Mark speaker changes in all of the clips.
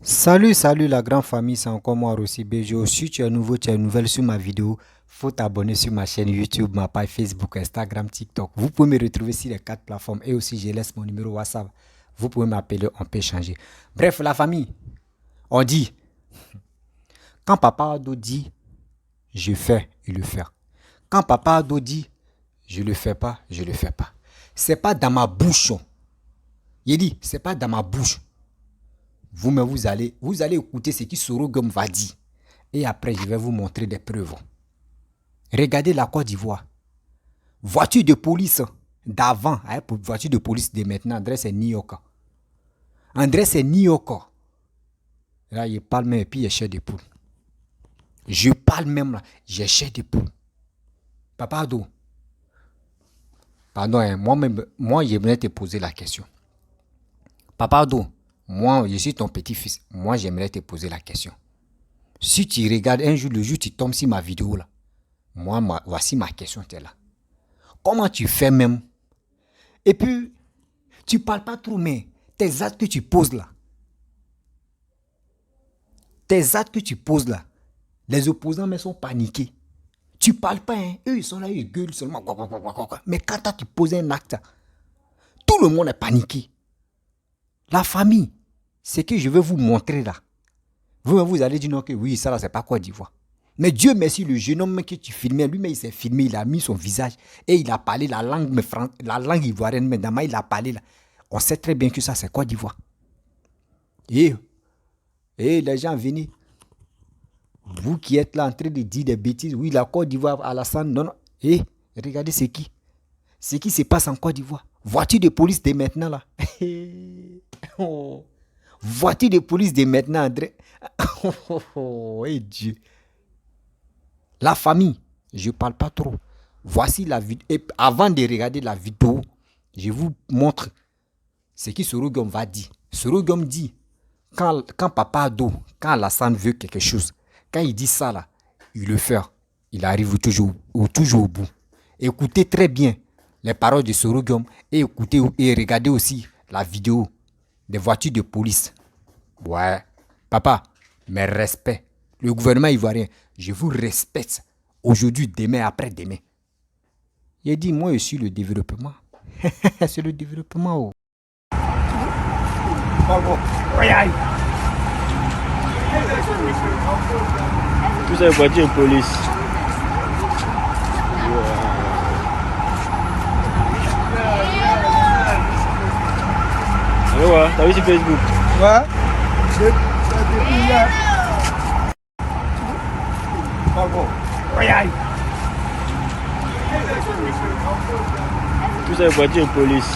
Speaker 1: Salut la grande famille, c'est encore moi Rossi Bejo. Si tu es nouveau, tu es nouvelle sur ma vidéo, faut t'abonner sur ma chaîne YouTube, ma page Facebook, Instagram, TikTok. Vous pouvez me retrouver sur les quatre plateformes et aussi je laisse mon numéro WhatsApp. Vous pouvez m'appeler, on peut échanger. Bref, la famille, on dit, quand papa Ado dit, je fais, il le fait. Quand papa Ado dit, je le fais pas, je le fais pas. C'est pas dans ma bouche. Il dit, c'est pas dans ma bouche. Vous-même, vous allez écouter ce que Sorogum va dire. Et après, je vais vous montrer des preuves. Regardez la Côte d'Ivoire. Voiture de police d'avant, voiture de police de maintenant, André c'est Nyoka. André c'est Nyoka. Là, il parle même et puis il cherche des poules. Je parle même là, j'ai cherche des poules. Papa Ado, pardon, hein, moi, j'aimerais te poser la question. Papa Ado, moi, je suis ton petit-fils. Moi, j'aimerais te poser la question. Si tu regardes un jour, le jour, tu tombes sur ma vidéo là, voici ma question, tu es là. Comment tu fais même? Et puis, tu parles pas trop, mais tes actes que tu poses là, les opposants mais sont paniqués. Tu parles pas, hein? Eux ils sont là, ils gueulent seulement. Mais quand tu poses un acte, tout le monde est paniqué. La famille, c'est que je vais vous montrer là. Vous allez dire non que oui, ça là, c'est pas Côte d'Ivoire. Mais Dieu merci, le jeune homme que tu filmais, lui-même il s'est filmé, il a mis son visage et il a parlé la langue ivoirienne, mais dans il a parlé là. On sait très bien que ça c'est Côte d'Ivoire. Et, et les gens venez. Vous qui êtes là en train de dire des bêtises, oui, la Côte d'Ivoire, Alassane, non, non. Et regardez c'est qui. Ce qui se passe en Côte d'Ivoire. Voiture de police dès maintenant là. Oh. Voiture de police dès maintenant, André. Oh, et Dieu. La famille, je ne parle pas trop. Voici la vidéo. Et avant de regarder la vidéo, je vous montre ce que Sorogum va dire. Sorogum dit, quand Papa Ado, quand Alassane veut quelque chose, quand il dit ça là, il le fait. Il arrive toujours au bout. Écoutez très bien les paroles de Sorogum et écoutez et regardez aussi la vidéo des voitures de police. Ouais. Papa, mes respects. Le gouvernement ivoirien, je vous respecte. Aujourd'hui, demain, après-demain. Il a dit, moi, je suis le développement. C'est le développement. Oh.
Speaker 2: Tout ça est voiture de police. Allô, ouais, t'as vu sur Facebook?
Speaker 3: Ouais. Depuis hier. Pardon.
Speaker 2: Tout ça est voiture de police.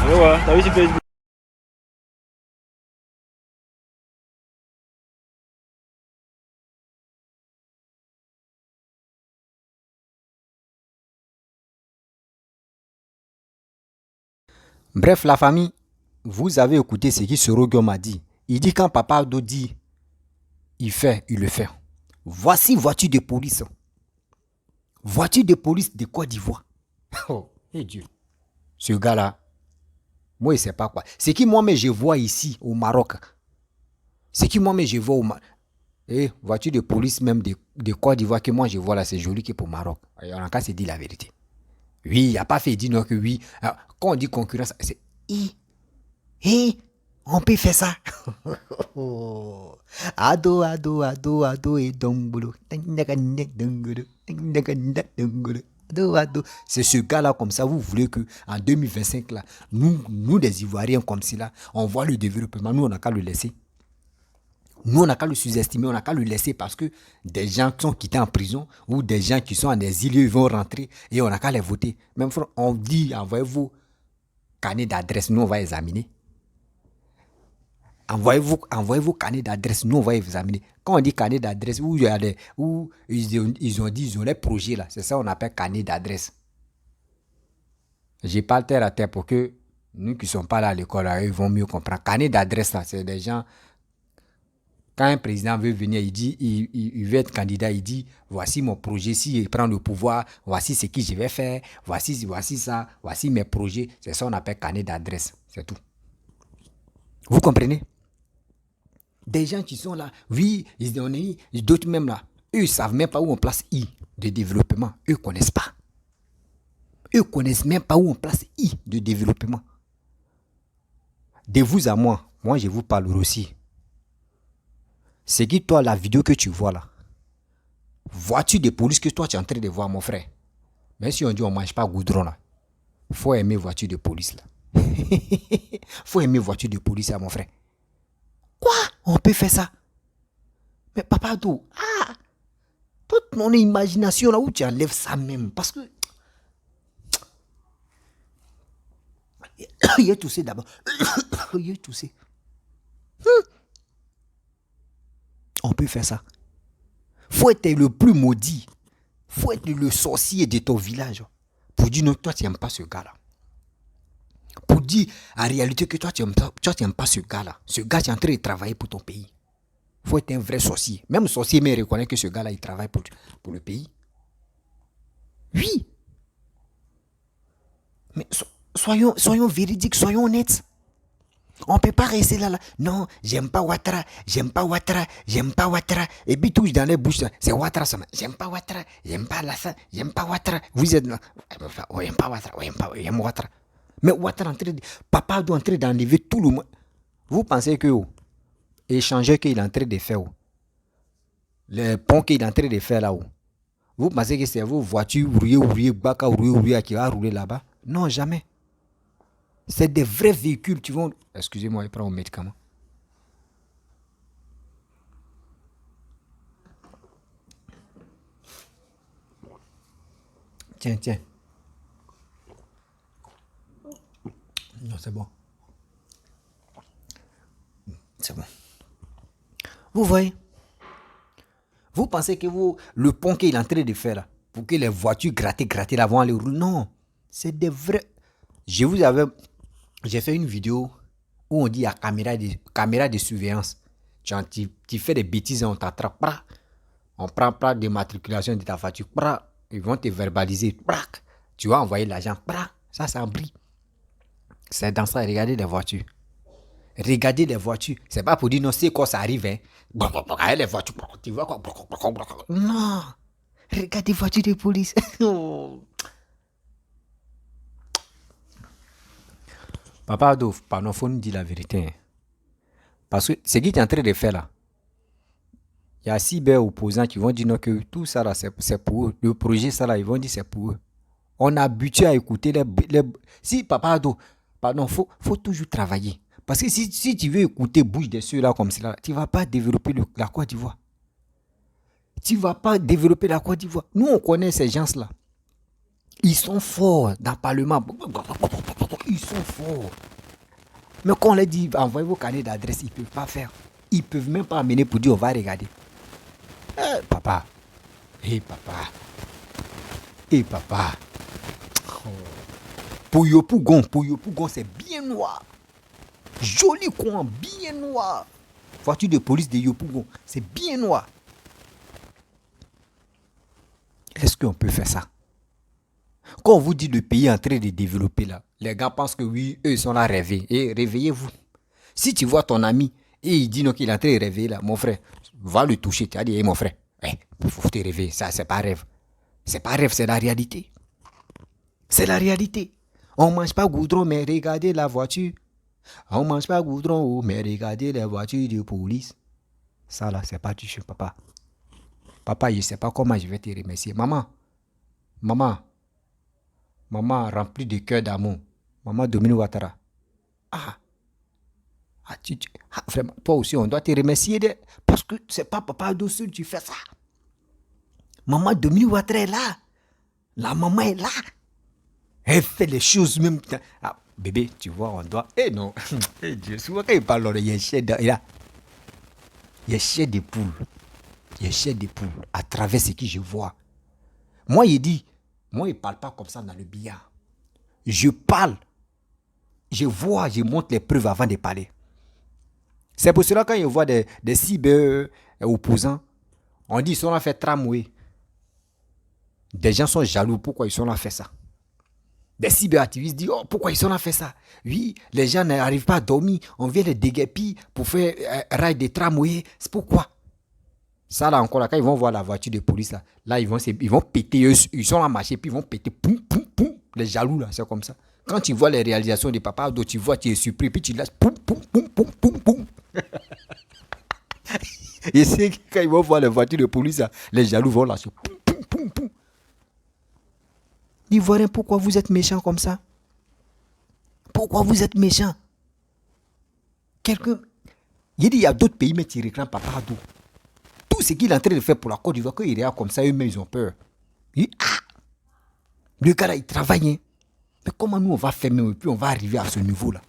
Speaker 2: Allô, ouais, t'as vu sur Facebook?
Speaker 1: Bref, la famille, vous avez écouté ce que Sorogum a dit. Il dit quand Papa Ado dit, il fait, il le fait. Voici voiture de police. Voiture de police de Côte d'Ivoire. Oh, et Dieu. Ce gars-là, moi, il ne sait pas quoi. Ce qui moi-même je vois ici au Maroc. Ce qui moi-même je vois au Maroc. Et voiture de police même de Côte d'Ivoire que moi je vois là, c'est joli que pour Maroc. On a qu'à se dire la vérité. Oui, il n'a pas fait dire non que oui. Alors, quand on dit concurrence, c'est on peut faire ça. Ado et dongolo. C'est ce gars-là comme ça, vous voulez que en 2025 là, nous des Ivoiriens comme ça, on voit le développement, nous on n'a qu'à le laisser. Nous, on n'a qu'à le sous-estimer, on n'a qu'à le laisser parce que des gens qui sont quittés en prison ou des gens qui sont en exil, ils vont rentrer et on n'a qu'à les voter. Même on dit, envoyez-vous carnet d'adresse, nous on va examiner. Envoyez-vous carnet d'adresse, nous on va examiner. Quand on dit carnet d'adresse, où ils ont dit, ils ont les projets là, c'est ça on appelle carnet d'adresse. J'ai pas le terre à terre pour que nous qui ne sommes pas là à l'école, ils vont mieux comprendre. Carnet d'adresse là, c'est des gens. Quand un président veut venir, il dit, il veut être candidat, il dit, voici mon projet, si il prend le pouvoir, voici ce que je vais faire, voici ça, voici mes projets. C'est ça qu'on appelle carnet d'adresse, c'est tout. Vous comprenez? Des gens qui sont là, oui, d'autres même là, eux ne savent même pas où on place I de développement. Eux ne connaissent pas. Eux ne connaissent même pas où on place I de développement. De vous à moi je vous parle aussi. C'est que toi, la vidéo que tu vois là, voiture de police que toi tu es en train de voir, mon frère. Même si on dit on ne mange pas goudron là, il faut aimer voiture de police là. Il faut aimer voiture de police là, mon frère. Quoi? On peut faire ça? Mais papa d'où? Toute mon imagination là où tu enlèves ça même. Parce que il est toussé d'abord. Il est toussé. On peut faire ça. Faut être le plus maudit. Faut être le sorcier de ton village. Pour dire non, toi tu n'aimes pas ce gars-là. Pour dire en réalité que toi tu n'aimes pas ce gars-là. Ce gars tu es en train de travailler pour ton pays. Faut être un vrai sorcier. Même le sorcier mais reconnaît que ce gars-là il travaille pour le pays. Oui. Mais soyons véridiques, soyons honnêtes. On ne peut pas rester là. Non, j'aime pas Ouattara. Et puis touche dans les bouches, c'est Ouattara ça. J'aime pas Ouattara, j'aime pas Alassane, j'aime pas Ouattara. Vous êtes là. On n'aime pas Ouattara, j'aime Ouattara. Mais Ouattara papa doit entrer d'enlever tout le monde. Vous pensez que échanger qu'il est en train de faire, le pont qu'il est en train de faire là-haut, vous pensez que c'est vos voitures rouillées qui va rouler là-bas? Non, jamais. C'est des vrais véhicules qui vont... Excusez-moi, il prend un médicament. Tiens. Non, c'est bon. C'est bon. Vous voyez? Vous pensez que le pont qu'il est en train de faire là, pour que les voitures gratter là vont aller rouler? Non. C'est des vrais... J'ai fait une vidéo où on dit à caméra de surveillance. Tu fais des bêtises et on t'attrape. On prend pas de matriculation de ta voiture. Ils vont te verbaliser. Tu vas envoyer l'argent. Ça, c'est un bris. C'est dans ça. Regardez les voitures. Regardez les voitures. C'est pas pour dire non, c'est quoi ça arrive. Hein. Regardez les voitures. Tu vois quoi? Non. Regardez les voitures de police. Papa Adolphe, pardon, faut nous dire la vérité. Hein. Parce que ce qu'il est en train de faire là, il y a 6 opposants qui vont dire non, que tout ça là, c'est pour eux. Le projet ça là, ils vont dire c'est pour eux. On a habitué à écouter Si Papa Adolphe, pardon, faut toujours travailler. Parce que si tu veux écouter bouche de ceux là comme cela, tu ne vas pas développer la Côte d'Ivoire. Tu ne vas pas développer la Côte d'Ivoire. Nous, on connaît ces gens-là. Ils sont forts dans le Parlement. Ils sont forts. Mais quand on leur dit, envoyez vos carnets d'adresse, ils ne peuvent pas faire. Ils ne peuvent même pas amener pour dire, on va regarder. Papa. Papa. Pouyo Pougon, c'est bien noir. Joli coin, bien noir. Voiture de police de Yopougon, c'est bien noir. Est-ce qu'on peut faire ça? Quand on vous dit le pays est en train de développer là, les gars pensent que oui, eux ils sont là à rêver. Et réveillez-vous. Si tu vois ton ami et il dit non qu'il est en train de rêver là, mon frère, va le toucher. Tu as dit, mon frère, il faut te réveiller. Ça, c'est pas rêve. C'est pas rêve, c'est la réalité. C'est la réalité. On ne mange pas goudron, mais regardez la voiture. On ne mange pas goudron, mais regardez les voitures de police. Ça là, c'est pas du chien, papa. Papa, je ne sais pas comment je vais te remercier. Maman remplie de cœur d'amour. Maman Dominique Ouattara. Vraiment, toi aussi, on doit te remercier parce que c'est pas Papa Adolphe qui fait ça. Maman Dominique Ouattara est là. La maman est là. Elle fait les choses même. Bébé, tu vois, on doit... non. Dieu, souvent quand il parle, il y a chair de poule. Il y a chair de poule à travers ce que je vois. Moi, il ne parle pas comme ça dans le billard. Je parle. Je vois, je montre les preuves avant de parler. C'est pour cela quand ils voient des cyber opposants, on dit ils sont là fait tramway. Des gens sont jaloux, pourquoi ils sont là fait ça? Des cyberactivistes disent, oh, pourquoi ils sont là fait ça? Oui, les gens n'arrivent pas à dormir, on vient les déguerpir pour faire rail des tramways, c'est pourquoi? Ça là encore, là, quand ils vont voir la voiture de police, là ils vont péter, ils sont là marcher, puis ils vont péter, poum, poum, poum, les jaloux là, c'est comme ça. Quand tu vois les réalisations des papas, tu vois, tu es surpris, puis tu laisses, poum, poum, poum, poum, poum, poum. Et c'est quand ils vont voir les voitures de police, là, les jaloux vont lâcher, poum, poum, poum, poum. Ivoiriens, pourquoi vous êtes méchants comme ça? Pourquoi vous êtes méchants? Quelqu'un, il dit, il y a d'autres pays, mais tu réclames Papa Ado. Tout ce qu'il est en train de faire pour la Côte d'Ivoire, quand il regarde comme ça, eux-mêmes, ils ont peur. Le gars là, il travaille. Hein. Mais comment nous, on va faire même, et puis on va arriver à ce niveau-là?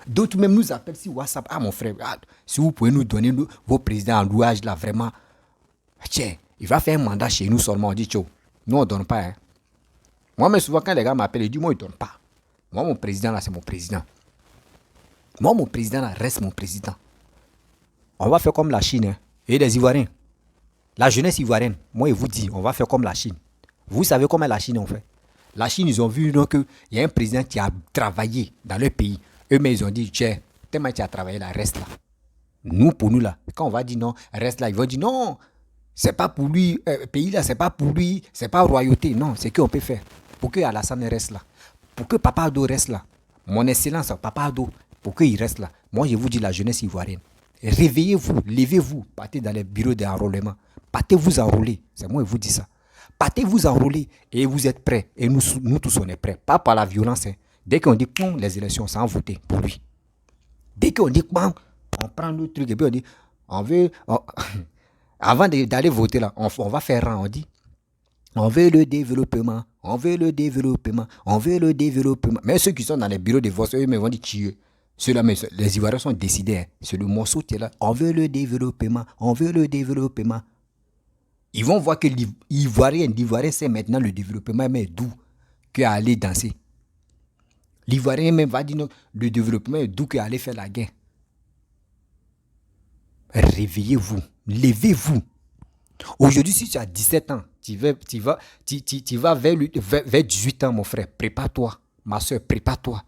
Speaker 1: D'autres même nous appellent sur WhatsApp. Ah, mon frère, si vous pouvez nous donner vos présidents en louage, là, vraiment. Tiens, il va faire un mandat chez nous seulement. On dit, tchao, nous, on ne donne pas. Hein. Moi, mais souvent, quand les gars m'appellent, ils disent, moi, ils ne donnent pas. Moi, mon président, là, c'est mon président. Moi, mon président, là, reste mon président. On va faire comme la Chine. Hein. Et les Ivoiriens. La jeunesse ivoirienne, moi, je vous dis, on va faire comme la Chine. Vous savez comment la Chine, on fait? La Chine, ils ont vu qu'il y a un président qui a travaillé dans leur pays. Eux-mêmes, ils ont dit, tiens, tellement tu as travaillé là, reste là. Nous, pour nous, là, quand on va dire non, reste là, ils vont dire non, c'est pas pour lui, pays là, c'est pas pour lui, c'est pas royauté. Non, c'est qu'on peut faire. Pour que Alassane reste là. Pour que Papa Ado reste là. Mon excellence, Papa Ado, pour qu'il reste là. Moi, je vous dis la jeunesse ivoirienne. Réveillez-vous, levez-vous, partez dans les bureaux d'enrôlement. Partez vous enrôler. C'est moi qui vous dis ça. Partez vous enrôler et vous êtes prêts. Et nous tous, on est prêts. Pas par la violence. Hein. Dès qu'on dit les élections, c'est en voter pour lui. Dès qu'on dit on prend le truc et puis on dit on veut. Avant d'aller voter là, on va faire rang. On dit on veut le développement. On veut le développement. On veut le développement. Mais ceux qui sont dans les bureaux de vote, eux, ils vont dire tuer. Ceux-là, mais les Ivoiriens sont décidés. Hein. C'est le morceau qui est là. On veut le développement. On veut le développement. Ils vont voir que l'Ivoirien, c'est maintenant le développement, mais doux qu'aller danser. L'Ivoirien même va dire non, le développement est doux qu'aller faire la guerre. Réveillez-vous, levez-vous. Aujourd'hui, si tu as 17 ans, tu vas vers 18 ans, mon frère. Prépare-toi, ma soeur, prépare-toi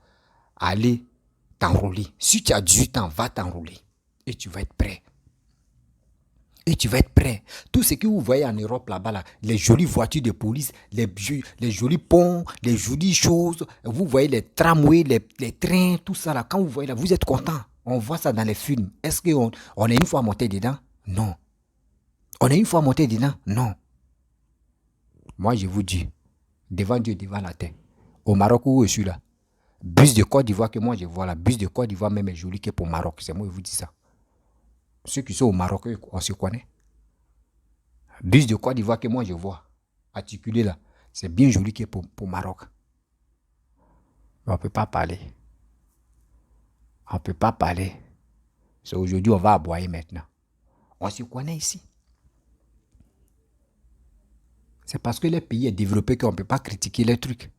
Speaker 1: à aller t'enrôler. Si tu as 18 ans, va t'enrôler. Et tu vas être prêt. Et tu vas être prêt. Tout ce que vous voyez en Europe là-bas, là, les jolies voitures de police, les jolis ponts, les jolies choses, vous voyez les tramways, les trains, tout ça là, quand vous voyez là, vous êtes content. On voit ça dans les films. Est-ce qu'on est une fois monté dedans? Non. On est une fois monté dedans? Non. Moi, je vous dis, devant Dieu, devant la terre, au Maroc où je suis là, bus de Côte d'Ivoire que moi je vois là, bus de Côte d'Ivoire même est joli que pour Maroc. C'est moi qui vous dis ça. Ceux qui sont au Maroc, on se connaît. Bus de Côte d'Ivoire que moi je vois, articulé là, c'est bien joli que pour Maroc. Mais on ne peut pas parler. On ne peut pas parler. C'est aujourd'hui, on va aboyer maintenant. On se connaît ici. C'est parce que les pays est développé qu'on ne peut pas critiquer les trucs.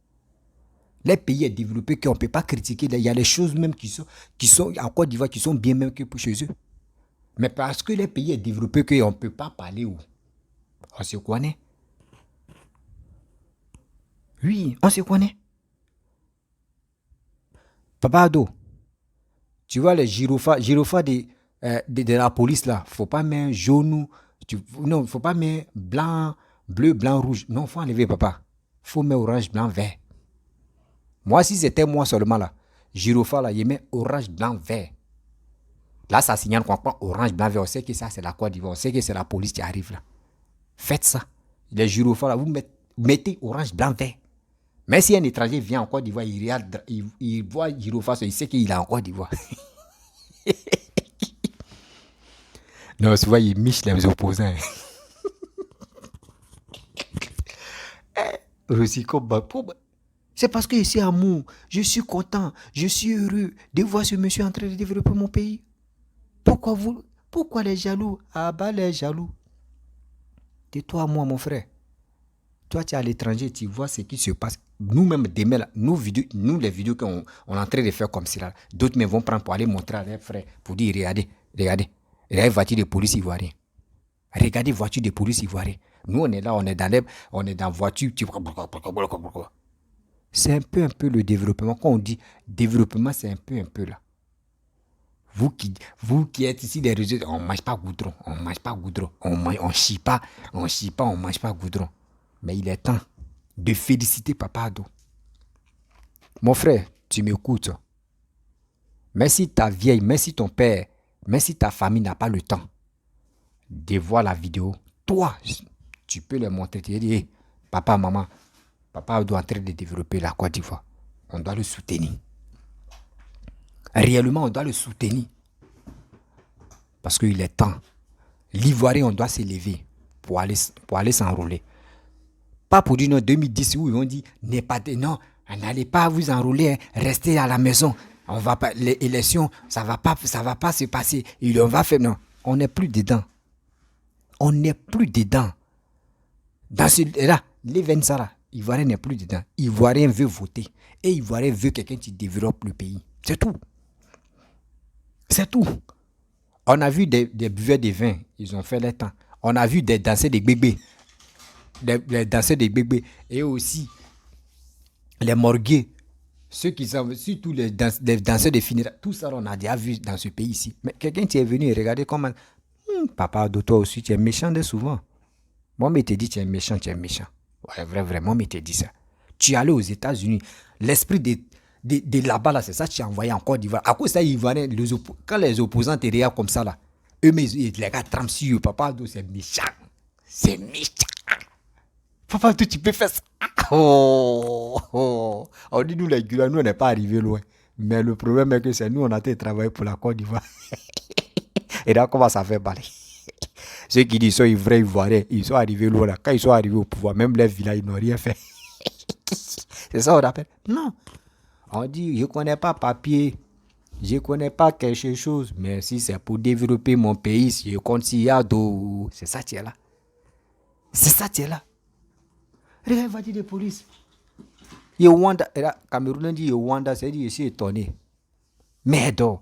Speaker 1: Les pays est développé qu'on ne peut pas critiquer. Il y a des choses même qui sont en Côte d'Ivoire qui sont bien même que pour chez eux. Mais parce que les pays est développé qu'on ne peut pas parler où. On se connaît. Oui, on se connaît. Papa Ado, tu vois les girofas de la police là, faut pas mettre jaune, non, faut pas mettre blanc, bleu, blanc, rouge. Non, faut enlever papa. Faut mettre orange, blanc, vert. Moi, si c'était moi seulement là, girofa là, il met orange, blanc, vert. Là, ça signale qu'on prend orange, blanc, vert. On sait que ça, c'est la Côte d'Ivoire. On sait que c'est la police qui arrive là. Faites ça. Les girofas là, vous mettez orange, blanc, vert. Mais si un étranger vient en Côte d'Ivoire, il voit girofa, il sait qu'il est en Côte d'Ivoire. Non, souvent, il miche les opposants. C'est parce que c'est amour. Je suis content. Je suis heureux de voir ce monsieur en train de développer mon pays. Pourquoi les jaloux? Ah bah les jaloux. De toi à moi, mon frère. Toi, tu es à l'étranger, tu vois ce qui se passe. Nous-mêmes, demain, là, les vidéos qu'on on est en train de faire comme cela, d'autres me vont prendre pour aller montrer à leurs frères, pour dire, regardez, voiture de police ivoirienne. Regardez, voiture de police ivoirienne. Nous, on est là, on est dans voiture. C'est un peu le développement. Quand on dit développement, c'est un peu là. Vous qui êtes ici des réseaux, on ne mange pas goudron, on chie pas, on mange pas goudron. Mais il est temps de féliciter Papa Ado. Mon frère, tu m'écoutes. Même si ta vieille, même si ton père, même si ta famille n'a pas le temps de voir la vidéo, toi, tu peux leur montrer. Tu dis, hey, papa, maman, Papa Ado est en train de développer la Côte d'Ivoire. On doit le soutenir. Réellement, on doit le soutenir. Parce qu'il est temps. L'Ivoirien, on doit s'élever pour aller s'enrôler. Pas pour dire non, 2010 où ils ont dit, non, n'allez pas vous enrôler, hein, restez à la maison. On va pas, les élections, ça va pas se passer. On va faire, non. On n'est plus dedans. On n'est plus dedans. Dans là, les 20 là, Ivoirien n'est plus dedans. Ivoirien veut voter. Et Ivoirien veut quelqu'un qui développe le pays. C'est tout. C'est tout. On a vu des buveurs de vin, ils ont fait leur temps. On a vu des danseurs de bébés. Les danseurs de bébés. Et aussi, les morgués. Ceux qui sont, surtout les danseurs de funérailles. Tout ça, on a déjà vu dans ce pays ici. Mais quelqu'un qui est venu et regardez comment... Papa, de toi aussi, tu es méchant de souvent. Moi, je te dis, tu es méchant. Ouais, vraiment, je te dis ça. Tu es allé aux États-Unis. L'esprit de là-bas, là, c'est ça que tu as envoyé en Côte d'Ivoire. À cause de ça, Ivoiriens, quand les opposants te regardent comme ça, là, eux-mêmes, les gars trempent sur eux. Papa, c'est méchant. C'est méchant. Papa, tu peux faire ça. On dit, nous, les Guyanais, nous, on n'est pas arrivés loin. Mais le problème est que c'est nous, on a été travailler pour la Côte d'Ivoire. Et là, comment ça fait baler? Ceux qui disent qu'ils sont vrais Ivoiriens, ils sont arrivés loin là. Quand ils sont arrivés au pouvoir, même les villas, ils n'ont rien fait. C'est ça qu'on appelle? Non. On dit, je ne connais pas papier, je ne connais pas quelque chose, mais si c'est pour développer mon pays, si je compte s'il y a d'eau, c'est ça qui est là. C'est ça qui est là. Regarde, va dire de police. Yowanda, Cameroun dit Yowanda, c'est dit, je suis étonné. Merde.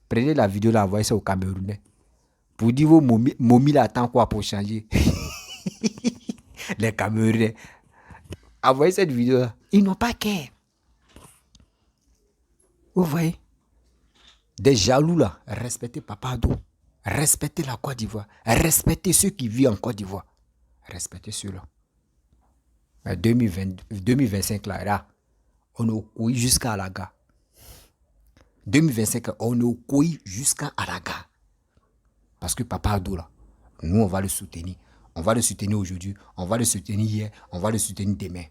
Speaker 1: Prenez la vidéo là, envoyez ça au Camerounais. Pour dire vos momies là, attend quoi pour changer? Les Camerounais. Envoyez cette vidéo là. Ils n'ont pas qu'à. Vous voyez? Des jaloux là, respectez Papa Ado. Respectez la Côte d'Ivoire. Respectez ceux qui vivent en Côte d'Ivoire. Respectez ceux-là. 2025 là, on est au couille jusqu'à Alaga. 2025, on est au couille jusqu'à Alaga. Parce que Papa Ado là, nous on va le soutenir. On va le soutenir aujourd'hui, on va le soutenir hier, on va le soutenir demain.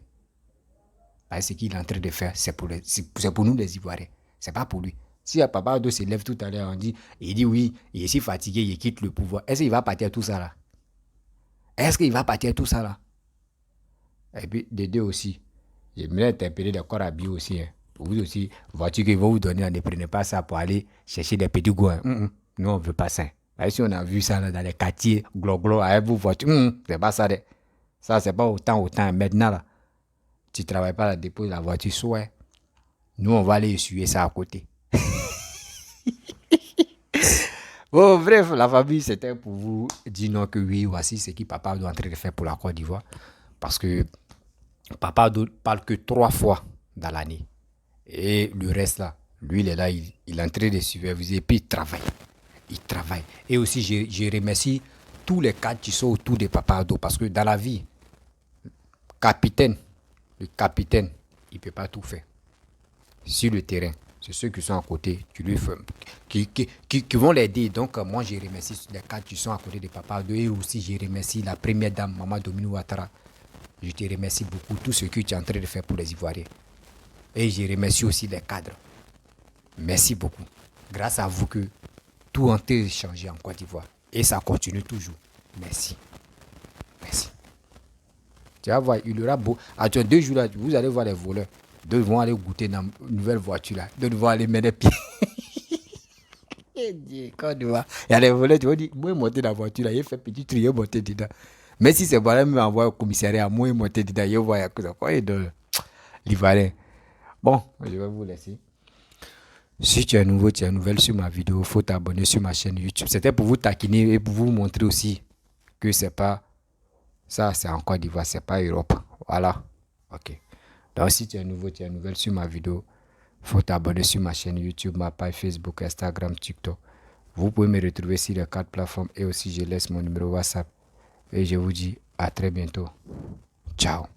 Speaker 1: Parce que ce qu'il est en train de faire, c'est pour nous les Ivoiriens. C'est pas pour lui. Si Papa Ado se lève tout à l'heure, il dit oui, il est si fatigué, il quitte le pouvoir. Est-ce qu'il va partir tout ça là? Est-ce qu'il va partir tout ça là? Et puis, de deux aussi, j'aimerais interpeller les corps habillés aussi. Hein. Vous aussi, voiture qu'ils vont vous donner, ne prenez pas ça pour aller chercher des petits goûts. Nous, on ne veut pas ça. Et si on a vu ça là, dans les quartiers, glo, avec vos voitures, c'est pas ça. Ça, c'est pas autant. Maintenant, là, tu ne travailles pas à déposer la voiture, soit. Nous, on va aller essuyer ça à côté. Bon, bref, la famille, c'était pour vous dire non que oui, voici ce que Papa doit en train de faire pour la Côte d'Ivoire. Parce que Papa ne parle que 3 fois dans l'année. Et le reste là, lui, il est là, il est en train de superviser, puis il travaille. Et aussi, je remercie tous les cadres qui sont autour de Papa Ado. Parce que dans la vie, le capitaine, il ne peut pas tout faire. Sur le terrain, c'est ceux qui sont à côté qui vont l'aider. Donc, moi, je remercie les cadres qui sont à côté de Papa Ado. Et aussi, je remercie la première dame, Maman Domino Ouattara. Je te remercie beaucoup tout ce que tu es en train de faire pour les Ivoiriens. Et je remercie aussi les cadres. Merci beaucoup. Grâce à vous que tout a été changé en Côte d'Ivoire. Et ça continue toujours. Merci. Tu vas voir, il y aura beau. Attends, 2 jours là, vous allez voir les voleurs. 2 vont aller goûter dans une nouvelle voiture là. 2 vont aller mettre les pieds. Quand il y a les voleurs, tu vas dire, moi monter dans la voiture là, il fait petit tri, il monter dedans. Mais si c'est voilà, me envoie au commissariat, moi, moi, te dit d'ailleurs, voilà, quoi, et de l'Ivoirien. Bon, je vais vous laisser. Si tu es nouveau, tu es nouvelle sur ma vidéo, il faut t'abonner sur ma chaîne YouTube. C'était pour vous taquiner et pour vous montrer aussi que c'est pas ça, c'est en Côte d'Ivoire, c'est pas Europe. Voilà. Ok. Donc, si tu es nouveau, tu es nouvelle sur ma vidéo, il faut t'abonner sur ma chaîne YouTube, ma page Facebook, Instagram, TikTok. Vous pouvez me retrouver sur les 4 plateformes et aussi je laisse mon numéro WhatsApp. Et je vous dis à très bientôt. Ciao.